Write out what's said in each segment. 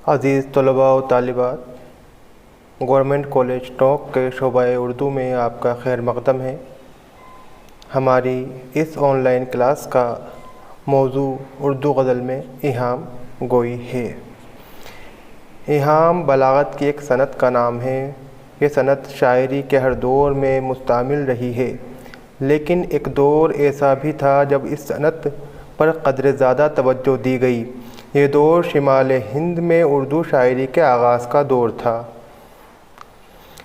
عزیز طلباء و طالبات، گورنمنٹ کالج ٹونک کے شعبہ اردو میں آپ کا خیر مقدم ہے۔ ہماری اس آن لائن کلاس کا موضوع اردو غزل میں ایہام گوئی ہے۔ ایہام بلاغت کی ایک صنعت کا نام ہے۔ یہ صنعت شاعری کے ہر دور میں مستعمل رہی ہے، لیکن ایک دور ایسا بھی تھا جب اس صنعت پر قدر زیادہ توجہ دی گئی۔ یہ دور شمال ہند میں اردو شاعری کے آغاز کا دور تھا۔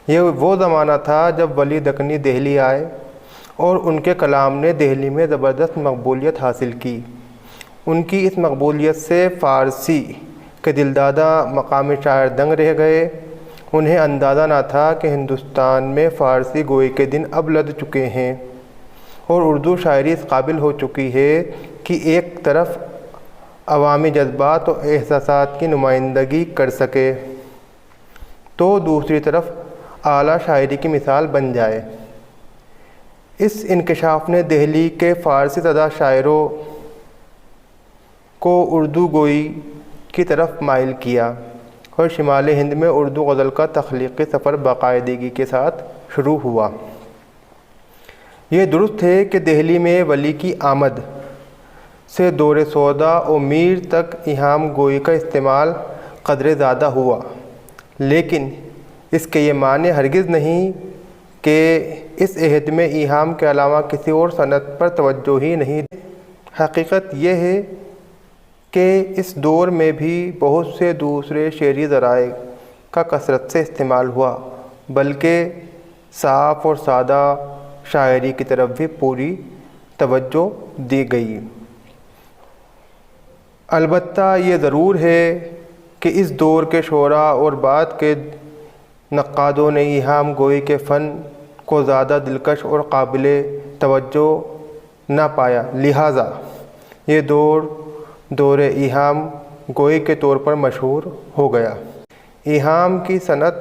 یہ وہ زمانہ تھا جب ولی دکنی دہلی آئے اور ان کے کلام نے دہلی میں زبردست مقبولیت حاصل کی۔ ان کی اس مقبولیت سے فارسی کے دلدادہ مقامی شاعر دنگ رہ گئے۔ انہیں اندازہ نہ تھا کہ ہندوستان میں فارسی گوئی کے دن اب لد چکے ہیں اور اردو شاعری اس قابل ہو چکی ہے کہ ایک طرف عوامی جذبات و احساسات کی نمائندگی کر سکے تو دوسری طرف اعلیٰ شاعری کی مثال بن جائے۔ اس انکشاف نے دہلی کے فارسی زدہ شاعروں کو اردو گوئی کی طرف مائل کیا اور شمال ہند میں اردو غزل کا تخلیقی سفر باقاعدگی کے ساتھ شروع ہوا۔ یہ درست ہے کہ دہلی میں ولی کی آمد سے دور سودا و میر تک ایہام گوئی کا استعمال قدر زیادہ ہوا، لیکن اس کے یہ معنی ہرگز نہیں کہ اس عہد میں ایہام کے علاوہ کسی اور صنعت پر توجہ ہی نہیں دی۔ حقیقت یہ ہے کہ اس دور میں بھی بہت سے دوسرے شعری ذرائع کا کثرت سے استعمال ہوا، بلکہ صاف اور سادہ شاعری کی طرف بھی پوری توجہ دی گئی۔ البتہ یہ ضرور ہے کہ اس دور کے شعراء اور بعد کے نقادوں نے ایہام گوئی کے فن کو زیادہ دلکش اور قابل توجہ نہ پایا، لہٰذا یہ دور ایہام گوئی کے طور پر مشہور ہو گیا۔ ایہام کی صنعت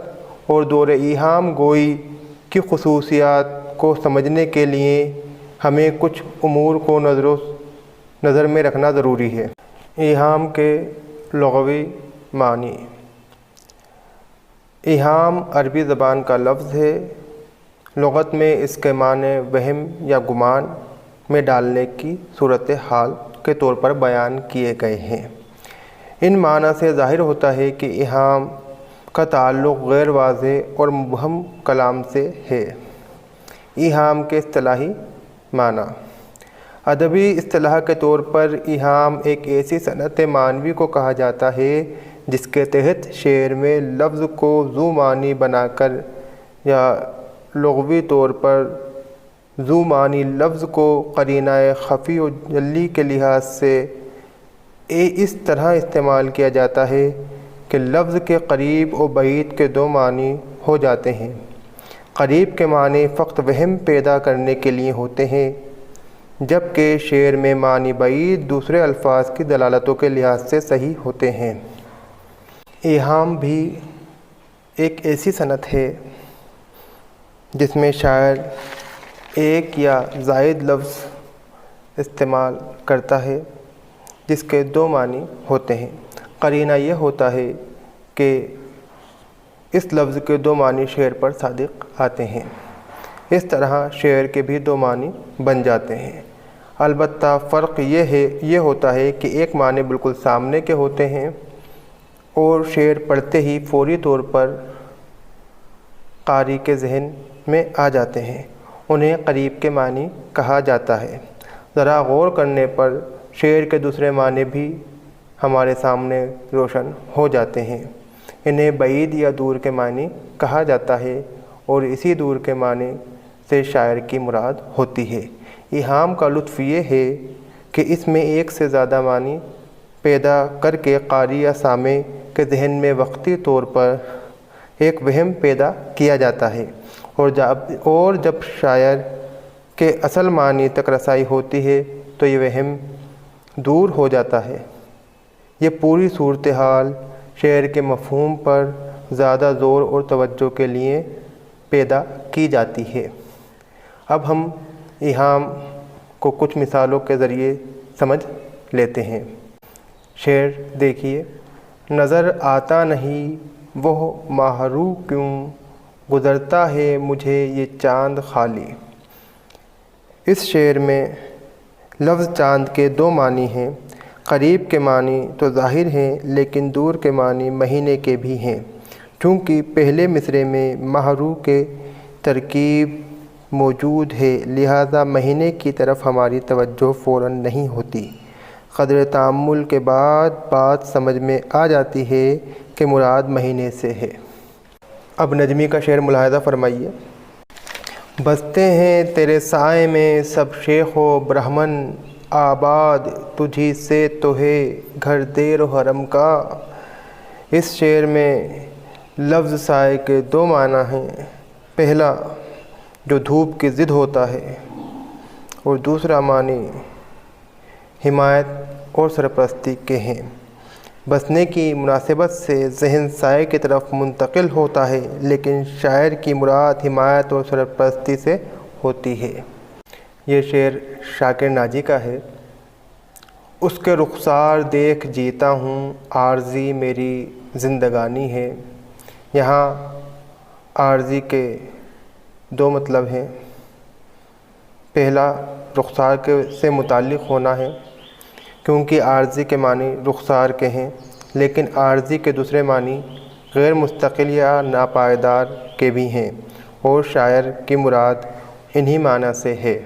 اور دور ایہام گوئی کی خصوصیات کو سمجھنے کے لیے ہمیں کچھ امور کو نظر میں رکھنا ضروری ہے۔ ایہام کے لغوی معنی۔ ایہام عربی زبان کا لفظ ہے۔ لغت میں اس کے معنی وہم یا گمان میں ڈالنے کی صورتحال کے طور پر بیان کیے گئے ہیں۔ ان معنی سے ظاہر ہوتا ہے کہ ایہام کا تعلق غیر واضح اور مبہم کلام سے ہے۔ ایہام کے اصطلاحی معنی۔ ادبی اصطلاح کے طور پر ایہام ایک ایسی صنعت معنوی کو کہا جاتا ہے جس کے تحت شعر میں لفظ کو ذو معنی بنا کر یا لغوی طور پر ذو معنی لفظ کو قرینہ خفی و جلی کے لحاظ سے اس طرح استعمال کیا جاتا ہے کہ لفظ کے قریب و بعید کے دو معنی ہو جاتے ہیں۔ قریب کے معنی فقط وہم پیدا کرنے کے لیے ہوتے ہیں، جبکہ شعر میں معنی بعید دوسرے الفاظ کی دلالتوں کے لحاظ سے صحیح ہوتے ہیں۔ ایہام بھی ایک ایسی صنعت ہے جس میں شاعر ایک یا زائد لفظ استعمال کرتا ہے جس کے دو معنی ہوتے ہیں۔ قرینہ یہ ہوتا ہے کہ اس لفظ کے دو معنی شعر پر صادق آتے ہیں۔ اس طرح شعر کے بھی دو معنی بن جاتے ہیں۔ البتہ فرق یہ ہوتا ہے کہ ایک معنی بالکل سامنے کے ہوتے ہیں اور شعر پڑھتے ہی فوری طور پر قاری کے ذہن میں آ جاتے ہیں۔ انہیں قریب کے معنی کہا جاتا ہے۔ ذرا غور کرنے پر شعر کے دوسرے معنی بھی ہمارے سامنے روشن ہو جاتے ہیں۔ انہیں بعید یا دور کے معنی کہا جاتا ہے اور اسی دور کے معنی سے شاعر کی مراد ہوتی ہے۔ ایہام کا لطف یہ ہے کہ اس میں ایک سے زیادہ معنی پیدا کر کے قاری یا سامع کے ذہن میں وقتی طور پر ایک وہم پیدا کیا جاتا ہے اور جب شاعر کے اصل معنی تک رسائی ہوتی ہے تو یہ وہم دور ہو جاتا ہے۔ یہ پوری صورتحال شعر کے مفہوم پر زیادہ زور اور توجہ کے لیے پیدا کی جاتی ہے۔ اب ہم ایہام کو کچھ مثالوں کے ذریعے سمجھ لیتے ہیں۔ شعر دیکھیے۔ نظر آتا نہیں وہ ماہرو کیوں، گزرتا ہے مجھے یہ چاند خالی۔ اس شعر میں لفظ چاند کے دو معنی ہیں۔ قریب کے معنی تو ظاہر ہیں لیکن دور کے معنی مہینے کے بھی ہیں۔ چونکہ پہلے مصرعے میں ماہرو کے ترکیب موجود ہے لہذا مہینے کی طرف ہماری توجہ فوراً نہیں ہوتی۔ قدر تأمل کے بعد بات سمجھ میں آ جاتی ہے کہ مراد مہینے سے ہے۔ اب نجمی کا شعر ملاحظہ فرمائیے۔ بستے ہیں تیرے سائے میں سب شیخ و برہمن، آباد تجھی سے تو ہے گھر دیر و حرم کا۔ اس شعر میں لفظ سائے کے دو معنی ہیں۔ پہلا جو دھوپ کی ضد ہوتا ہے اور دوسرا معنی حمایت اور سرپرستی کے ہیں۔ بسنے کی مناسبت سے ذہن سائے کی طرف منتقل ہوتا ہے لیکن شاعر کی مراد حمایت اور سرپرستی سے ہوتی ہے۔ یہ شعر شاکر ناجی کا ہے۔ اس کے رخسار دیکھ جیتا ہوں، عارضی میری زندگانی ہے۔ یہاں عارضی کے دو مطلب ہیں۔ پہلا رخسار سے متعلق ہونا ہے کیونکہ عارضی کے معنی رخسار کے ہیں، لیکن عارضی کے دوسرے معنی غیر مستقل یا ناپائیدار کے بھی ہیں اور شاعر کی مراد انہی معنی سے ہے۔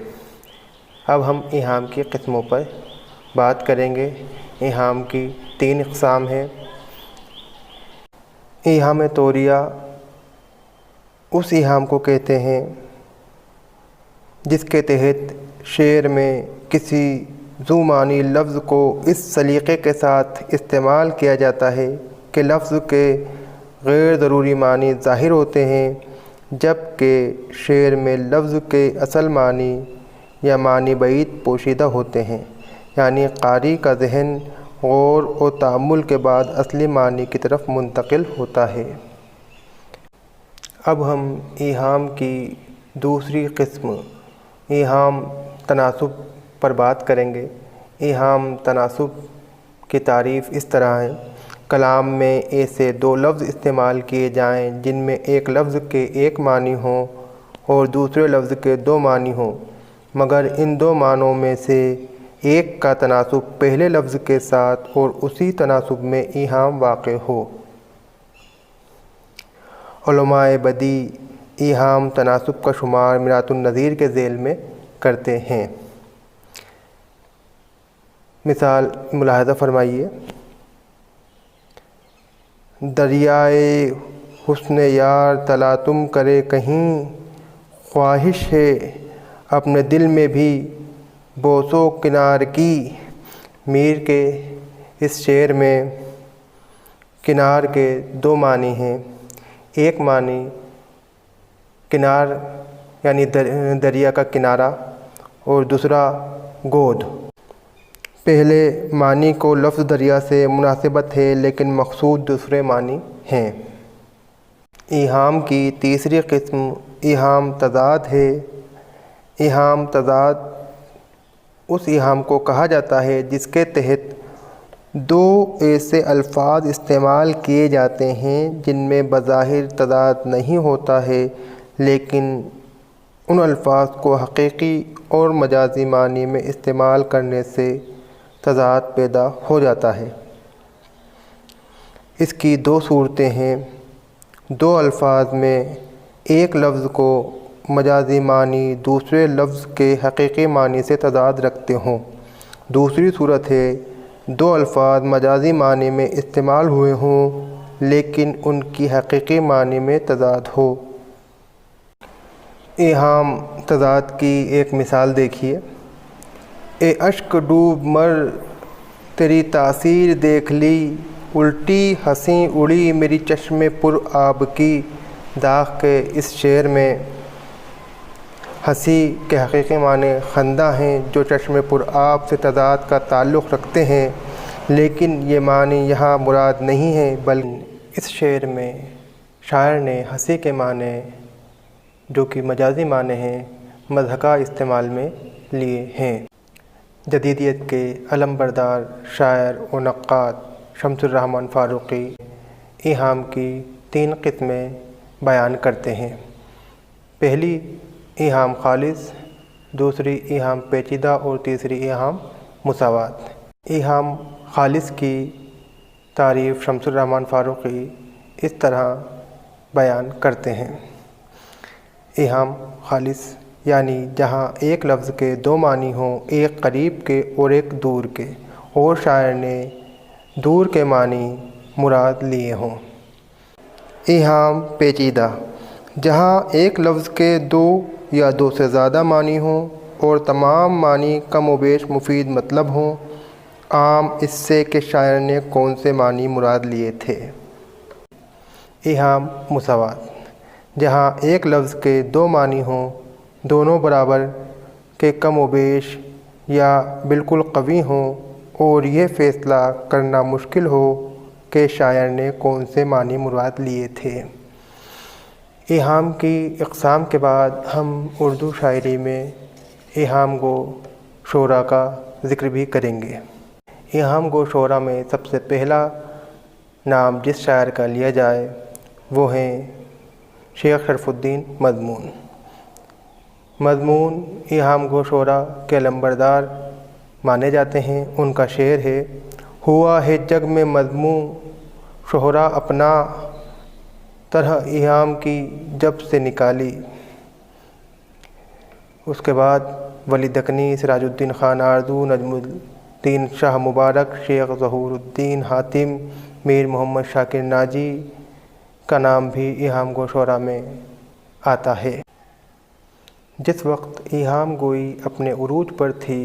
اب ہم ایہام کی قسموں پر بات کریں گے۔ ایہام کی 3 اقسام ہیں۔ ایہام طوریہ اس ایہام کو کہتے ہیں جس کے تحت شعر میں کسی ذو معنی لفظ کو اس سلیقے کے ساتھ استعمال کیا جاتا ہے کہ لفظ کے غیر ضروری معنی ظاہر ہوتے ہیں، جبکہ شعر میں لفظ کے اصل معنی یا معنی بعید پوشیدہ ہوتے ہیں، یعنی قاری کا ذہن غور و تأمل کے بعد اصلی معنی کی طرف منتقل ہوتا ہے۔ اب ہم ایہام کی دوسری قسم ایہام تناسب پر بات کریں گے۔ ایہام تناسب کی تعریف اس طرح ہے۔ کلام میں ایسے 2 لفظ استعمال کیے جائیں جن میں ایک لفظ کے ایک معنی ہوں اور دوسرے لفظ کے 2 معنی ہوں، مگر ان 2 معنوں میں سے ایک کا تناسب پہلے لفظ کے ساتھ اور اسی تناسب میں ایہام واقع ہو۔ علماء بدیع ایہام تناسب کا شمار مرآت النظیر کے ذیل میں کرتے ہیں۔ مثال ملاحظہ فرمائیے۔ دریائے حسن یار تلاطم کرے کہیں، خواہش ہے اپنے دل میں بھی بوس و کنار کی۔ میر کے اس شعر میں کنار کے 2 معنی ہیں۔ ایک معنی کنار یعنی دریا کا کنارہ اور دوسرا گود۔ پہلے معنی کو لفظ دریا سے مناسبت ہے لیکن مقصود دوسرے معنی ہیں۔ ایہام کی تیسری قسم ایہام تضاد ہے۔ ایہام تضاد اس ایہام کو کہا جاتا ہے جس کے تحت 2 ایسے الفاظ استعمال کیے جاتے ہیں جن میں بظاہر تضاد نہیں ہوتا ہے لیکن ان الفاظ کو حقیقی اور مجازی معنی میں استعمال کرنے سے تضاد پیدا ہو جاتا ہے۔ اس کی 2 صورتیں ہیں۔ 2 الفاظ میں ایک لفظ کو مجازی معنی دوسرے لفظ کے حقیقی معنی سے تضاد رکھتے ہوں۔ دوسری صورت ہے 2 الفاظ مجازی معنی میں استعمال ہوئے ہوں لیکن ان کی حقیقی معنی میں تضاد ہو۔ ایہام تضاد کی ایک مثال دیکھیے۔ اے اشک ڈوب مر تیری تاثیر دیکھ لی، الٹی ہنسی اڑی میری چشم پر آب کی۔ داغ کے اس شعر میں ہنسی کے حقیقی معنی خندہ ہیں جو چشم پر آب سے تضاد کا تعلق رکھتے ہیں، لیکن یہ معنی یہاں مراد نہیں ہے بلکہ اس شعر میں شاعر نے ہنسی کے معنی جو کہ مجازی معنی ہیں مضحکہ استعمال میں لیے ہیں۔ جدیدیت کے علم بردار شاعر و نقاد شمس الرحمن فاروقی ایہام کی 3 قسمیں بیان کرتے ہیں۔ پہلی ایہام خالص، دوسری ایہام پیچیدہ اور تیسری ایہام مساوات۔ ایہام خالص کی تعریف شمس الرحمن فاروقی اس طرح بیان کرتے ہیں۔ ایہام خالص یعنی جہاں ایک لفظ کے 2 معنی ہوں، ایک قریب کے اور ایک دور کے، اور شاعر نے دور کے معنی مراد لیے ہوں۔ ایہام پیچیدہ، جہاں ایک لفظ کے 2 یا 2 سے زیادہ معنی ہوں اور تمام معنی کم و بیش مفید مطلب ہوں، عام اس سے کہ شاعر نے کون سے معنی مراد لیے تھے۔ ایہام مساوات، جہاں ایک لفظ کے 2 معنی ہوں، دونوں برابر کے کم و بیش یا بالکل قوی ہوں، اور یہ فیصلہ کرنا مشکل ہو کہ شاعر نے کون سے معنی مراد لیے تھے۔ ایہام کی اقسام کے بعد ہم اردو شاعری میں ایہام گو شعراء کا ذکر بھی کریں گے۔ ایہام گو شعراء میں سب سے پہلا نام جس شاعر کا لیا جائے وہ ہیں شیخ شرف الدین مضمون۔ مضمون ایہام گو شعراء کے علمبردار مانے جاتے ہیں۔ ان کا شعر ہے: ہوا ہے جگ میں مضمون شہرا اپنا، طرح ایہام کی جب سے نکالی۔ اس کے بعد ولی دکنی، سراج الدین خان آردو، نجم الدین شاہ مبارک، شیخ ظہور الدین حاتم، میر محمد شاکر ناجی کا نام بھی ایہام گو شعراء میں آتا ہے۔ جس وقت ایہام گوئی اپنے عروج پر تھی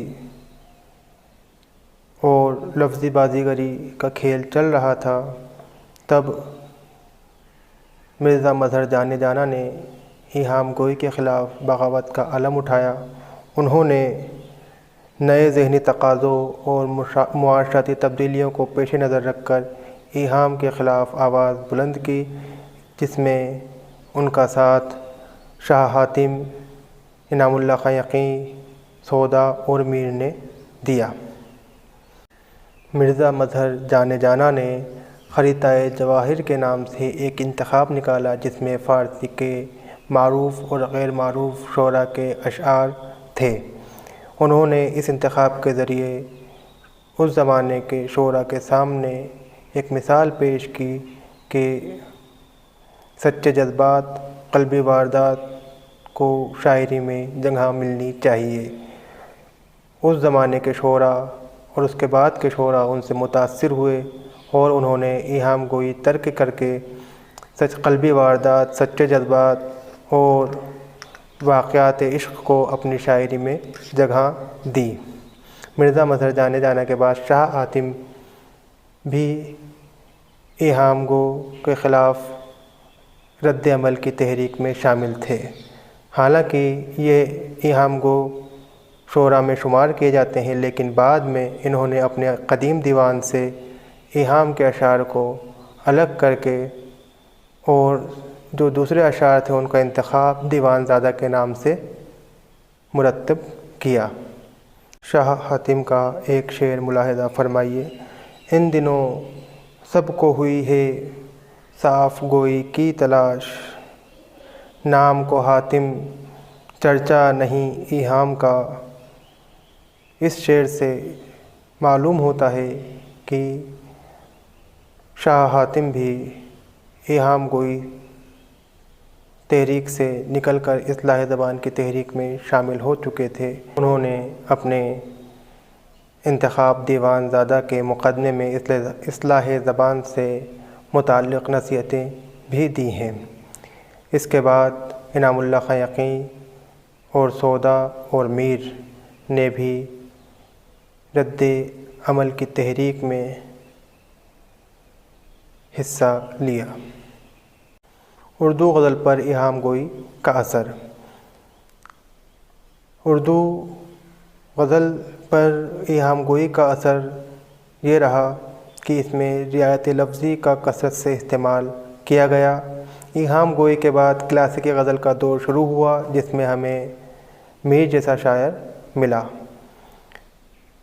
اور لفظی بازیگری کا کھیل چل رہا تھا، تب مرزا مظہر جان جانا نے ایہام گوئی کے خلاف بغاوت کا علم اٹھایا۔ انہوں نے نئے ذہنی تقاضوں اور معاشرتی تبدیلیوں کو پیش نظر رکھ کر ایہام کے خلاف آواز بلند کی، جس میں ان کا ساتھ شاہ حاتم، انعام اللہ خاں یقین، سودا اور میر نے دیا۔ مرزا مظہر جان جانا نے خریطۂ جواہر کے نام سے ایک انتخاب نکالا، جس میں فارسی کے معروف اور غیر معروف شعراء کے اشعار تھے۔ انہوں نے اس انتخاب کے ذریعے اس زمانے کے شعراء کے سامنے ایک مثال پیش کی کہ سچے جذبات، قلبی واردات کو شاعری میں جگہ ملنی چاہیے۔ اس زمانے کے شعراء اور اس کے بعد کے شعراء ان سے متاثر ہوئے اور انہوں نے ایہام گوئی ترک کر کے قلبی واردات، سچے جذبات اور واقعات عشق کو اپنی شاعری میں جگہ دی۔ مرزا مظہر جان جانا کے بعد شاہ حاتم بھی ایہام گو کے خلاف رد عمل کی تحریک میں شامل تھے۔ حالانکہ یہ ایہام گو شعراء میں شمار کیے جاتے ہیں، لیکن بعد میں انہوں نے اپنے قدیم دیوان سے ایہام کے اشعار کو الگ کر کے اور جو دوسرے اشعار تھے ان کا انتخاب دیوان زادہ کے نام سے مرتب کیا۔ شاہ حاتم کا ایک شعر ملاحظہ فرمائیے: ان دنوں سب کو ہوئی ہے صاف گوئی کی تلاش، نام کو حاتم چرچا نہیں ایہام کا۔ اس شعر سے معلوم ہوتا ہے کہ شاہ حاتم بھی ایہام گوئی تحریک سے نکل کر اصلاح زبان کی تحریک میں شامل ہو چکے تھے۔ انہوں نے اپنے انتخاب دیوان زادہ کے مقدمے میں اصلاح زبان سے متعلق نصیحتیں بھی دی ہیں۔ اس کے بعد انعام اللہ خاں یقین اور سودا اور میر نے بھی رد عمل کی تحریک میں حصہ لیا۔ اردو غزل پر ایہام گوئی کا اثر۔ اردو غزل پر ایہام گوئی کا اثر یہ رہا کہ اس میں رعایت لفظی کا کثرت سے استعمال کیا گیا۔ ایہام گوئی کے بعد کلاسیکی غزل کا دور شروع ہوا، جس میں ہمیں میر جیسا شاعر ملا۔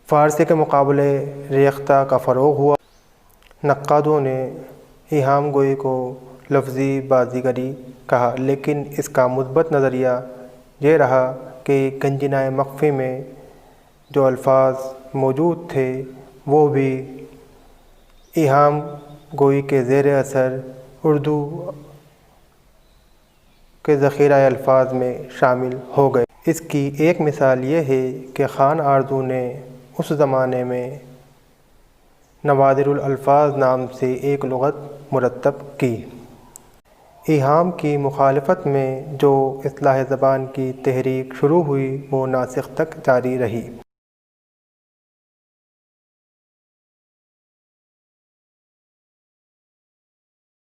فارسی کے مقابلے ریختہ کا فروغ ہوا۔ نقادوں نے ایہام گوئی کو لفظی بازیگری کہا، لیکن اس کا مثبت نظریہ یہ رہا کہ گنجنۂ مخفی میں جو الفاظ موجود تھے وہ بھی ایہام گوئی کے زیر اثر اردو کے ذخیرہ الفاظ میں شامل ہو گئے۔ اس کی ایک مثال یہ ہے کہ خان آرزو نے اس زمانے میں نوادر الالفاظ نام سے ایک لغت مرتب کی۔ ایہام کی مخالفت میں جو اصلاح زبان کی تحریک شروع ہوئی وہ ناسک تک جاری رہی۔